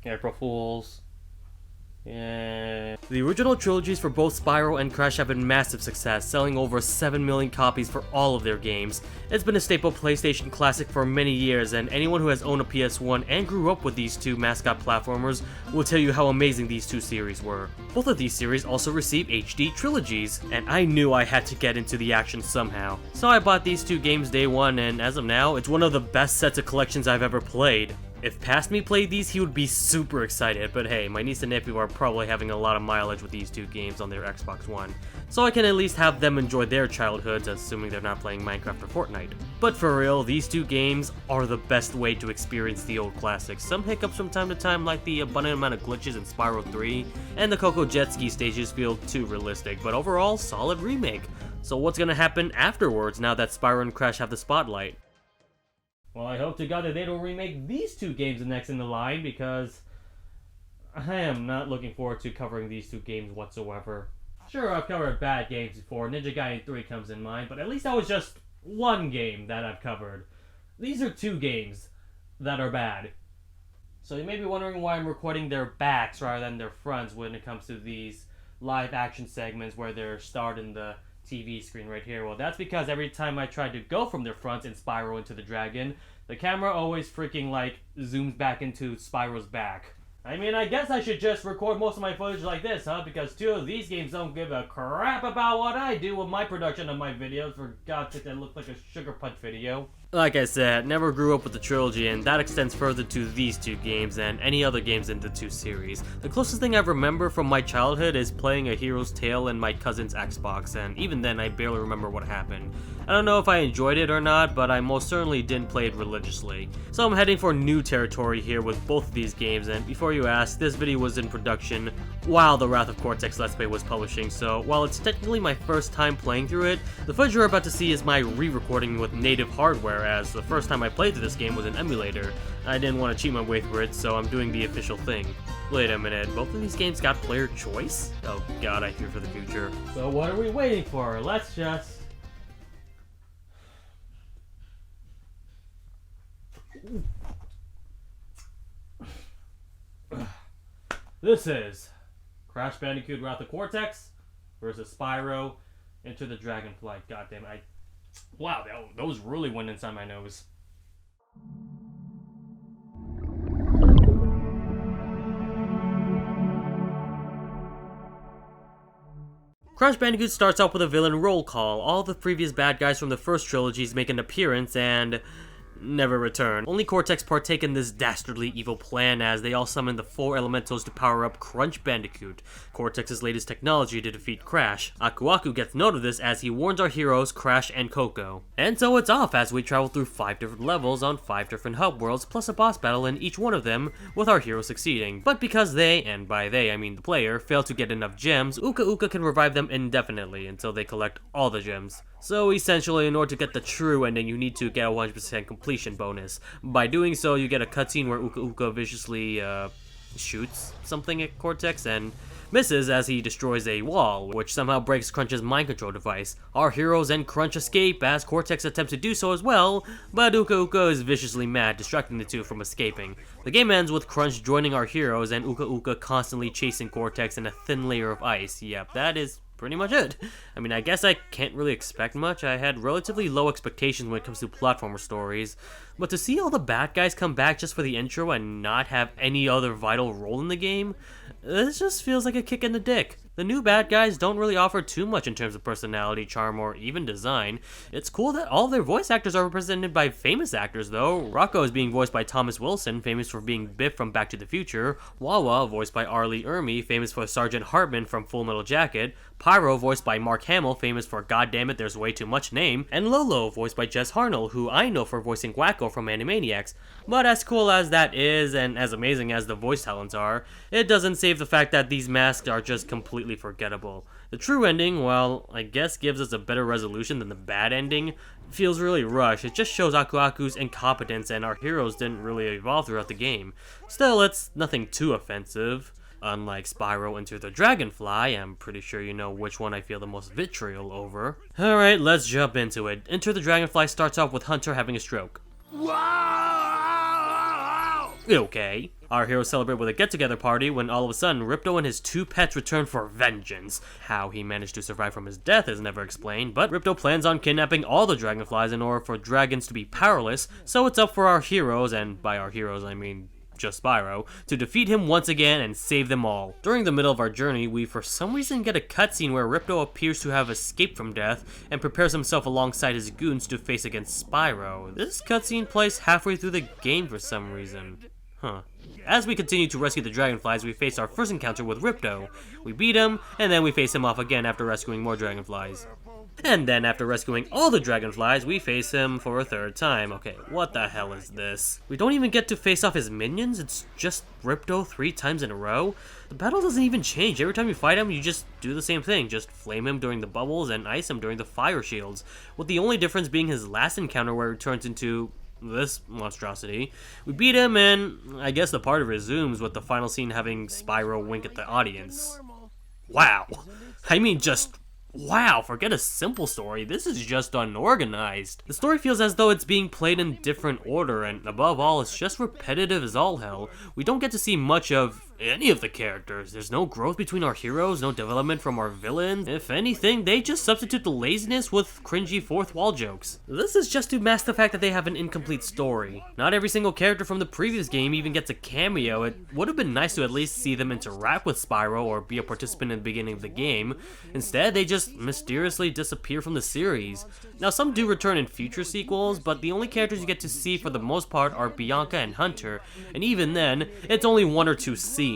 April Fools. Yeah. The original trilogies for both Spyro and Crash have been massive success, selling over 7 million copies for all of their games. It's been a staple PlayStation classic for many years, and anyone who has owned a PS1 and grew up with these two mascot platformers will tell you how amazing these two series were. Both of these series also receive HD trilogies, and I knew I had to get into the action somehow. So I bought these two games day one, and as of now, it's one of the best sets of collections I've ever played. If past me played these, he would be super excited, but hey, my niece and nephew are probably having a lot of mileage with these two games on their Xbox One, so I can at least have them enjoy their childhoods, assuming they're not playing Minecraft or Fortnite. But for real, these two games are the best way to experience the old classics. Some hiccups from time to time, like the abundant amount of glitches in Spyro 3, and the Coco Jet Ski stages feel too realistic, but overall, solid remake. So what's gonna happen afterwards now that Spyro and Crash have the spotlight? Well, I hope to God that they don't remake these two games next in the line, because I am not looking forward to covering these two games whatsoever. Sure, I've covered bad games before, Ninja Gaiden 3 comes in mind, but at least that was just one game that I've covered. These are two games that are bad. So you may be wondering why I'm recording their backs rather than their fronts when it comes to these live action segments where they're starred in the TV screen right here. Well, that's because every time I try to go from their fronts in Spyro into the Dragon, the camera always freaking zooms back into Spyro's back. I mean, I guess I should just record most of my footage like this, huh? Because two of these games don't give a crap about what I do with my production of my videos. For God's sake, that looks like a Sugar Punch video. Like I said, never grew up with the trilogy, and that extends further to these two games and any other games in the two series. The closest thing I remember from my childhood is playing A Hero's Tale in my cousin's Xbox, and even then I barely remember what happened. I don't know if I enjoyed it or not, but I most certainly didn't play it religiously. So I'm heading for new territory here with both of these games, and before you ask, this video was in production while the Wrath of Cortex Let's Play was publishing, so while it's technically my first time playing through it, the footage you're about to see is my re-recording with native hardware, as the first time I played through this game was an emulator. I didn't want to cheat my way through it, so I'm doing the official thing. Wait a minute, both of these games got player choice? Oh god, I fear for the future. So what are we waiting for? Let's just... This is Crash Bandicoot Wrath of Cortex versus Spyro Enter the Dragonfly. Goddamn, wow, those really went inside my nose. Crash Bandicoot starts off with a villain roll call. All the previous bad guys from the first trilogies make an appearance and never return. Only Cortex partake in this dastardly evil plan, as they all summon the 4 elementals to power up Crunch Bandicoot, Cortex's latest technology to defeat Crash. Aku Aku gets note of this as he warns our heroes Crash and Coco. And so it's off as we travel through 5 different levels on 5 different hub worlds, plus a boss battle in each one of them, with our heroes succeeding. But because they, and by they I mean the player, fail to get enough gems, Uka Uka can revive them indefinitely until they collect all the gems. So essentially, in order to get the true ending, you need to get a 100% completion bonus. By doing so, you get a cutscene where Uka Uka viciously shoots something at Cortex and misses as he destroys a wall, which somehow breaks Crunch's mind control device. Our heroes and Crunch escape as Cortex attempts to do so as well, but Uka Uka is viciously mad, distracting the two from escaping. The game ends with Crunch joining our heroes and Uka Uka constantly chasing Cortex in a thin layer of ice. Yep, that is pretty much it. I mean, I guess I can't really expect much. I had relatively low expectations when it comes to platformer stories, but to see all the bad guys come back just for the intro and not have any other vital role in the game, this just feels like a kick in the dick. The new bad guys don't really offer too much in terms of personality, charm, or even design. It's cool that all their voice actors are represented by famous actors though. Rocco is being voiced by Thomas Wilson, famous for being Biff from Back to the Future. Wawa, voiced by Arlie Ermy, famous for Sergeant Hartman from Full Metal Jacket. Pyro, voiced by Mark Hamill, famous for Goddammit, There's Way Too Much Name. And Lolo, voiced by Jess Harnell, who I know for voicing Wacko from Animaniacs. But as cool as that is, and as amazing as the voice talents are, it doesn't save the fact that these masks are just completely forgettable. The true ending, well, I guess gives us a better resolution than the bad ending, feels really rushed. It just shows Aku Aku's incompetence and our heroes didn't really evolve throughout the game. Still, it's nothing too offensive. Unlike Spyro Enter the Dragonfly, I'm pretty sure you know which one I feel the most vitriol over. Alright, let's jump into it. Enter the Dragonfly starts off with Hunter having a stroke. Okay. Our heroes celebrate with a get-together party when all of a sudden Ripto and his 2 pets return for vengeance. How he managed to survive from his death is never explained, but Ripto plans on kidnapping all the dragonflies in order for dragons to be powerless, so it's up for our heroes, and by our heroes I mean just Spyro, to defeat him once again and save them all. During the middle of our journey, we for some reason get a cutscene where Ripto appears to have escaped from death and prepares himself alongside his goons to face against Spyro. This cutscene plays halfway through the game for some reason. Huh. As we continue to rescue the dragonflies, we face our first encounter with Ripto. We beat him, and then we face him off again after rescuing more dragonflies. And then after rescuing all the dragonflies, we face him for a 3rd time. Okay, what the hell is this? We don't even get to face off his minions, it's just Ripto 3 times in a row? The battle doesn't even change. Every time you fight him, you just do the same thing. Just flame him during the bubbles and ice him during the fire shields. With the only difference being his last encounter where he turns into this monstrosity. We beat him, and I guess the party resumes with the final scene having Spyro wink at the audience. Wow. I mean, just wow, forget a simple story, this is just unorganized. The story feels as though it's being played in different order, and above all, it's just repetitive as all hell. We don't get to see much of any of the characters. There's no growth between our heroes, no development from our villains. If anything, they just substitute the laziness with cringy 4th wall jokes. This is just to mask the fact that they have an incomplete story. Not every single character from the previous game even gets a cameo. It would have been nice to at least see them interact with Spyro or be a participant in the beginning of the game. Instead, they just mysteriously disappear from the series. Now, some do return in future sequels, but the only characters you get to see for the most part are Bianca and Hunter, and even then, it's only 1 or 2 scenes.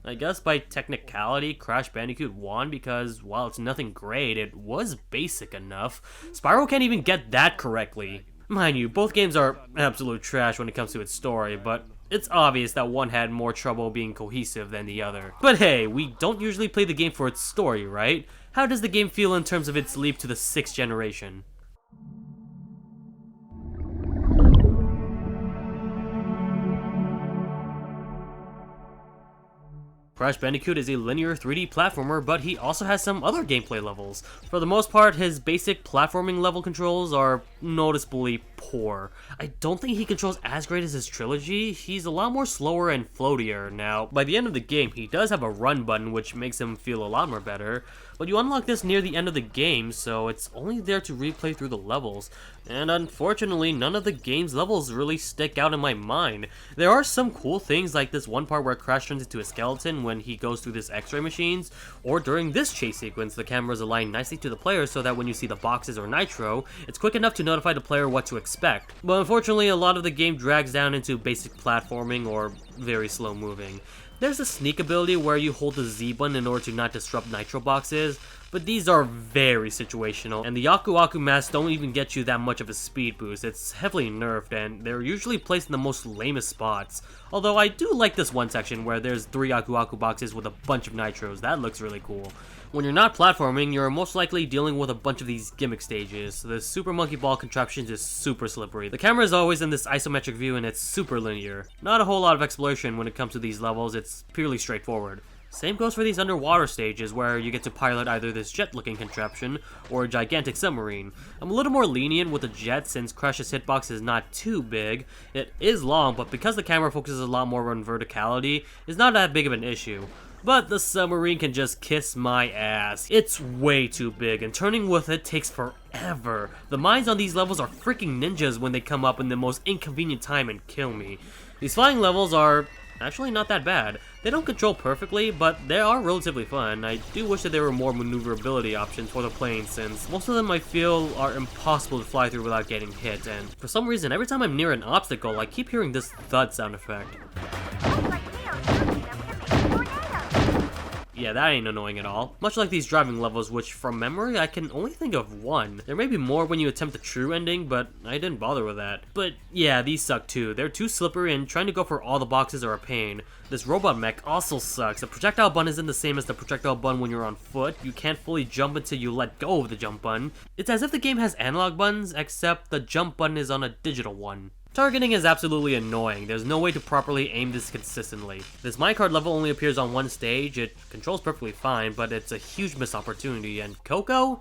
I guess by technicality, Crash Bandicoot won because, while it's nothing great, it was basic enough. Spyro can't even get that correctly. Mind you, both games are absolute trash when it comes to its story, but it's obvious that one had more trouble being cohesive than the other. But hey, we don't usually play the game for its story, right? How does the game feel in terms of its leap to the 6th generation? Crash Bandicoot is a linear 3D platformer, but he also has some other gameplay levels. For the most part, his basic platforming level controls are noticeably poor. I don't think he controls as great as his trilogy. He's a lot more slower and floatier. Now, by the end of the game, he does have a run button, which makes him feel a lot more better, but you unlock this near the end of the game, so it's only there to replay through the levels. And unfortunately, none of the game's levels really stick out in my mind. There are some cool things like this one part where Crash turns into a skeleton when he goes through this x-ray machines, or during this chase sequence, the camera's aligned nicely to the player so that when you see the boxes or nitro, it's quick enough to notify the player what to expect. But unfortunately, a lot of the game drags down into basic platforming or very slow moving. There's a sneak ability where you hold the Z button in order to not disrupt nitro boxes, but these are very situational, and the Aku Aku masks don't even get you that much of a speed boost. It's heavily nerfed, and they're usually placed in the most lamest spots. Although I do like this one section where there's 3 Aku Aku boxes with a bunch of nitros. That looks really cool. When you're not platforming, you're most likely dealing with a bunch of these gimmick stages. The Super Monkey Ball contraption is super slippery. The camera is always in this isometric view and it's super linear. Not a whole lot of exploration when it comes to these levels, it's purely straightforward. Same goes for these underwater stages where you get to pilot either this jet-looking contraption or a gigantic submarine. I'm a little more lenient with the jet since Crash's hitbox is not too big. It is long, but because the camera focuses a lot more on verticality, it's not that big of an issue. But the submarine can just kiss my ass. It's way too big, and turning with it takes forever. The mines on these levels are freaking ninjas when they come up in the most inconvenient time and kill me. These flying levels are actually not that bad. They don't control perfectly, but they are relatively fun. I do wish that there were more maneuverability options for the plane, since most of them I feel are impossible to fly through without getting hit, and for some reason, every time I'm near an obstacle, I keep hearing this thud sound effect. Yeah, that ain't annoying at all. Much like these driving levels, which from memory I can only think of one. There may be more when you attempt the true ending, but I didn't bother with that. But yeah, these suck too. They're too slippery and trying to go for all the boxes are a pain. This robot mech also sucks. The projectile button isn't the same as the projectile button when you're on foot. You can't fully jump until you let go of the jump button. It's as if the game has analog buttons, except the jump button is on a digital one. Targeting is absolutely annoying. There's no way to properly aim this consistently. This minecart level only appears on one stage. It controls perfectly fine, but it's a huge missed opportunity. And Coco?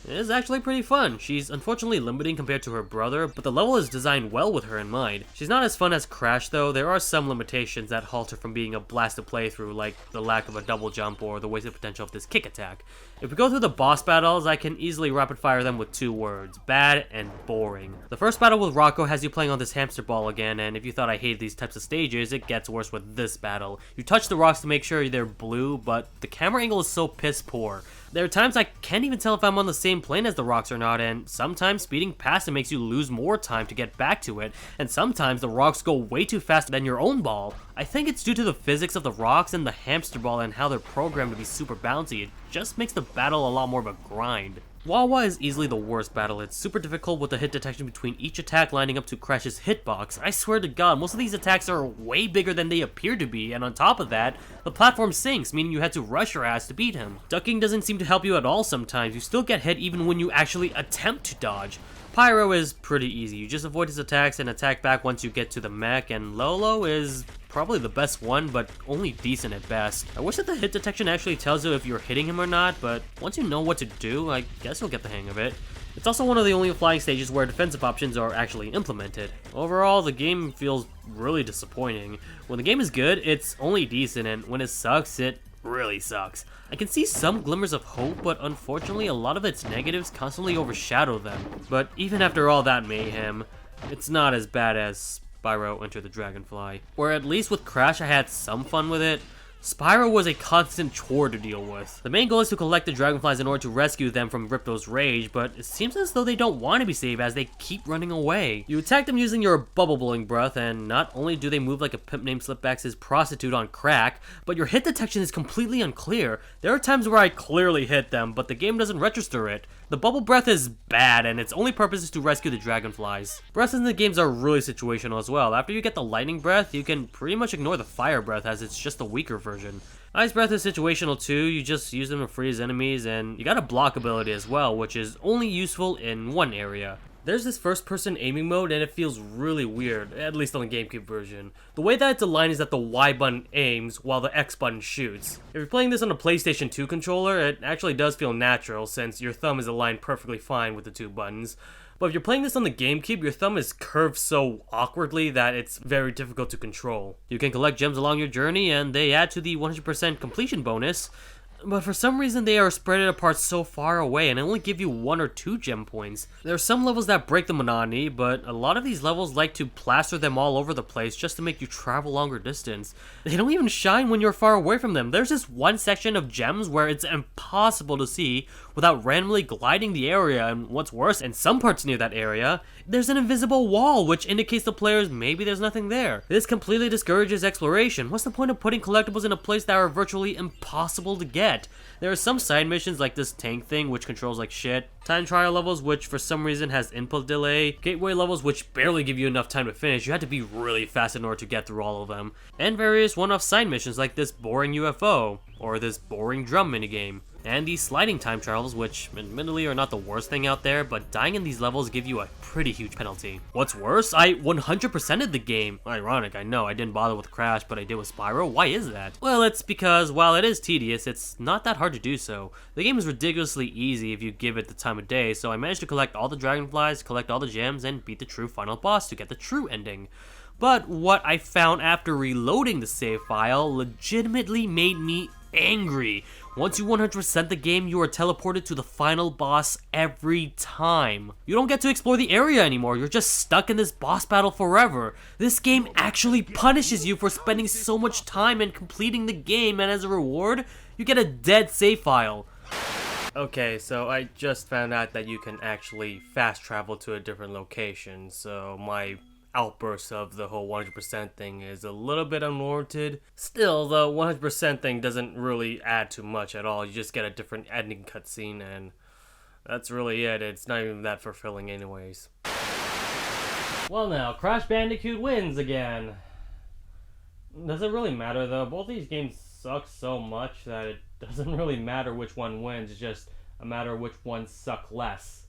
is actually pretty fun. She's unfortunately limiting compared to her brother, but the level is designed well with her in mind. She's not as fun as Crash though. There are some limitations that halt her from being a blast to play through, like the lack of a double jump or the wasted potential of this kick attack. If we go through the boss battles, I can easily rapid fire them with 2 words: bad and boring. The first battle with Rocco has you playing on this hamster ball again, and if you thought I hated these types of stages, it gets worse with this battle. You touch the rocks to make sure they're blue, but the camera angle is so piss poor. There are times I can't even tell if I'm on the same plane as the rocks or not, and sometimes speeding past it makes you lose more time to get back to it, and sometimes the rocks go way too fast than your own ball. I think it's due to the physics of the rocks and the hamster ball and how they're programmed to be super bouncy. It just makes the battle a lot more of a grind. Wawa is easily the worst battle. It's super difficult with the hit detection between each attack lining up to Crash's hitbox. I swear to god, most of these attacks are way bigger than they appear to be, and on top of that, the platform sinks, meaning you had to rush your ass to beat him. Ducking doesn't seem to help you at all sometimes. You still get hit even when you actually attempt to dodge. Pyro is pretty easy. You just avoid his attacks and attack back once you get to the mech, and Lolo is probably the best one, but only decent at best. I wish that the hit detection actually tells you if you're hitting him or not, but once you know what to do, I guess you'll get the hang of it. It's also one of the only flying stages where defensive options are actually implemented. Overall, the game feels really disappointing. When the game is good, it's only decent, and when it sucks, it really sucks. I can see some glimmers of hope, but unfortunately a lot of its negatives constantly overshadow them. But even after all that mayhem, it's not as bad as Spyro Enter the Dragonfly. Where at least with Crash I had some fun with it, Spyro was a constant chore to deal with. The main goal is to collect the dragonflies in order to rescue them from Ripto's rage, but it seems as though they don't want to be saved as they keep running away. You attack them using your bubble blowing breath, and not only do they move like a pimp named Slipback's prostitute on crack, but your hit detection is completely unclear. There are times where I clearly hit them, but the game doesn't register it. The bubble breath is bad, and its only purpose is to rescue the dragonflies. Breaths in the games are really situational as well. After you get the lightning breath, you can pretty much ignore the fire breath as it's just a weaker version. Ice breath is situational too. You just use them to freeze enemies, and you got a block ability as well, which is only useful in one area. There's this first-person aiming mode, and it feels really weird, at least on the GameCube version. The way that it's aligned is that the Y button aims, while the X button shoots. If you're playing this on a PlayStation 2 controller, it actually does feel natural, since your thumb is aligned perfectly fine with the 2 buttons. But if you're playing this on the GameCube, your thumb is curved so awkwardly that it's very difficult to control. You can collect gems along your journey, and they add to the 100% completion bonus, but for some reason they are spread apart so far away and only give you 1 or 2 gem points. There are some levels that break the monotony, but a lot of these levels like to plaster them all over the place just to make you travel longer distance. They don't even shine when you're far away from them. There's this one section of gems where it's impossible to see without randomly gliding the area, and what's worse, in some parts near that area, there's an invisible wall which indicates to players maybe there's nothing there. This completely discourages exploration. What's the point of putting collectibles in a place that are virtually impossible to get? There are some side missions like this tank thing which controls like shit, time trial levels which for some reason has input delay, gateway levels which barely give you enough time to finish, you had to be really fast in order to get through all of them, and various one-off side missions like this boring UFO, or this boring drum minigame. And these sliding time trials, which admittedly are not the worst thing out there, but dying in these levels give you a pretty huge penalty. What's worse, I 100%ed the game. Ironic, I know, I didn't bother with Crash, but I did with Spyro. Why is that? Well, it's because while it is tedious, it's not that hard to do so. The game is ridiculously easy if you give it the time of day, so I managed to collect all the dragonflies, collect all the gems, and beat the true final boss to get the true ending. But what I found after reloading the save file legitimately made me angry. Once you 100% the game, you are teleported to the final boss every time. You don't get to explore the area anymore, you're just stuck in this boss battle forever. This game actually punishes you for spending so much time and completing the game, and as a reward, you get a dead save file. Okay, so I just found out that you can actually fast travel to a different location, so my outburst of the whole 100% thing is a little bit unwarranted. Still, the 100% thing doesn't really add too much at all. You just get a different ending cutscene, and that's really it. It's not even that fulfilling anyways. Well now, Crash Bandicoot wins again. Does it really matter though? Both these games suck so much that it doesn't really matter which one wins. It's just a matter of which ones suck less.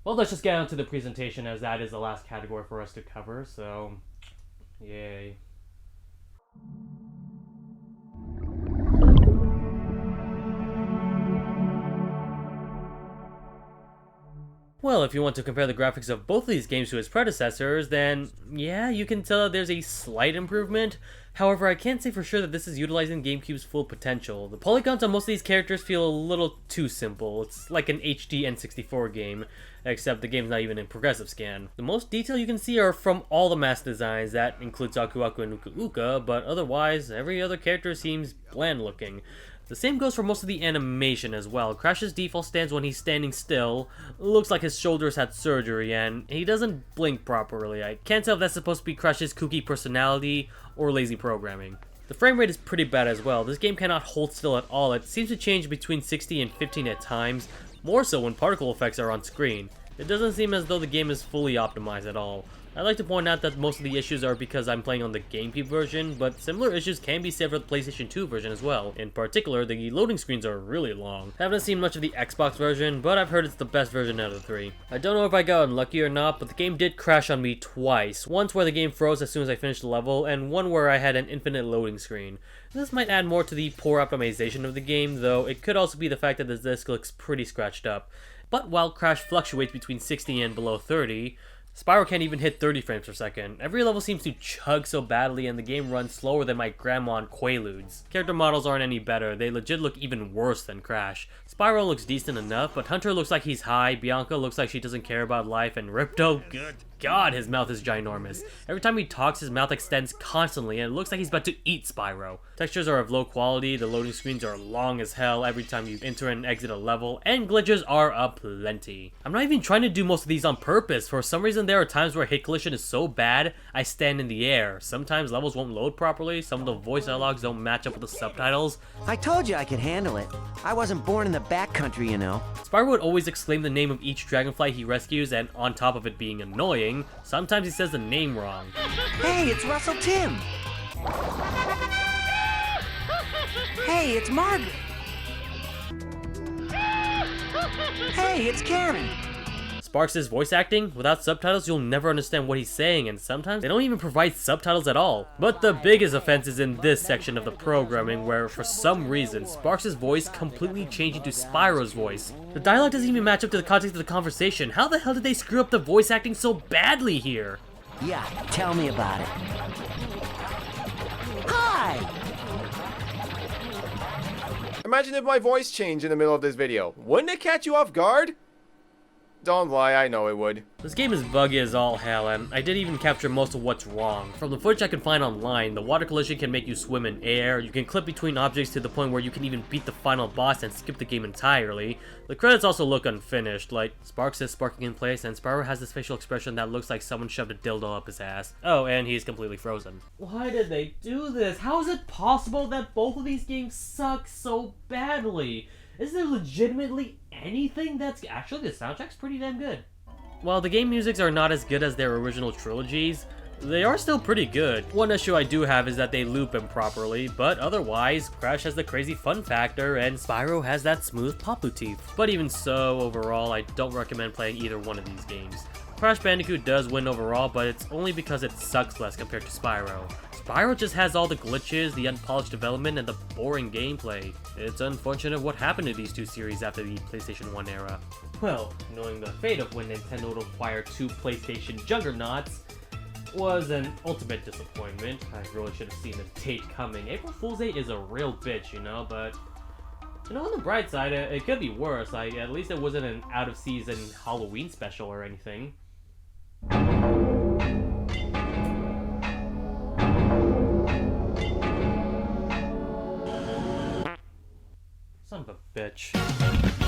Well, let's just get on to the presentation, as that is the last category for us to cover, so yay. Well, if you want to compare the graphics of both of these games to its predecessors, then yeah, you can tell that there's a slight improvement. However, I can't say for sure that this is utilizing GameCube's full potential. The polygons on most of these characters feel a little too simple. It's like an HD N64 game, except the game's not even in progressive scan. The most detail you can see are from all the mask designs, that includes Aku Aku and Uka Uka, but otherwise, every other character seems bland looking. The same goes for most of the animation as well. Crash's default stance when he's standing still looks like his shoulders had surgery, and he doesn't blink properly. I can't tell if that's supposed to be Crash's kooky personality or lazy programming. The frame rate is pretty bad as well. This game cannot hold still at all. It seems to change between 60 and 15 at times, more so when particle effects are on screen. It doesn't seem as though the game is fully optimized at all. I'd like to point out that most of the issues are because I'm playing on the GameCube version, but similar issues can be said for the PlayStation 2 version as well. In particular, the loading screens are really long. I haven't seen much of the Xbox version, but I've heard it's the best version out of the three. I don't know if I got unlucky or not, but the game did crash on me twice. Once where the game froze as soon as I finished the level, and one where I had an infinite loading screen. This might add more to the poor optimization of the game, though it could also be the fact that the disc looks pretty scratched up. But while crash fluctuates between 60 and below 30, Spyro can't even hit 30 frames per second. Every level seems to chug so badly and the game runs slower than my grandma on Quaaludes. Character models aren't any better, they legit look even worse than Crash. Spyro looks decent enough, but Hunter looks like he's high, Bianca looks like she doesn't care about life, and Ripto, good god, his mouth is ginormous. Every time he talks, his mouth extends constantly and it looks like he's about to eat Spyro. Textures are of low quality, the loading screens are long as hell every time you enter and exit a level, and glitches are aplenty. I'm not even trying to do most of these on purpose. For some reason there are times where hit collision is so bad, I stand in the air. Sometimes levels won't load properly, some of the voice dialogues don't match up with the subtitles. I told you I could handle it. I wasn't born in the backcountry, you know. Spyro would always exclaim the name of each dragonfly he rescues, and on top of it being annoying, sometimes he says the name wrong. Hey, it's Russell Tim! Hey, it's Margaret! Hey, it's Karen! Sparks' voice acting, without subtitles you'll never understand what he's saying, and sometimes they don't even provide subtitles at all. But the biggest offense is in this section of the programming where, for some reason, Sparks' voice completely changed into Spyro's voice. The dialogue doesn't even match up to the context of the conversation. How the hell did they screw up the voice acting so badly here? Yeah, tell me about it. Hi! Imagine if my voice changed in the middle of this video. Wouldn't it catch you off guard? Don't lie, I know it would. This game is buggy as all hell, and I did even capture most of what's wrong. From the footage I can find online, the water collision can make you swim in air, you can clip between objects to the point where you can even beat the final boss and skip the game entirely. The credits also look unfinished, like Sparks is sparking in place and Spyro has this facial expression that looks like someone shoved a dildo up his ass. Oh, and he's completely frozen. Why did they do this? How is it possible that both of these games suck so badly? Is there legitimately anything that's... Actually, the soundtrack's pretty damn good. While the game musics are not as good as their original trilogies, they are still pretty good. One issue I do have is that they loop improperly, but otherwise, Crash has the crazy fun factor and Spyro has that smooth pop motif. But even so, overall, I don't recommend playing either one of these games. Crash Bandicoot does win overall, but it's only because it sucks less compared to Spyro. Spyro just has all the glitches, the unpolished development, and the boring gameplay. It's unfortunate what happened to these two series after the PlayStation 1 era. Well, knowing the fate of when Nintendo would acquire two PlayStation juggernauts was an ultimate disappointment. I really should have seen the date coming. April Fool's Day is a real bitch, you know, but... You know, on the bright side, it could be worse. At least it wasn't an out-of-season Halloween special or anything. Son of a bitch.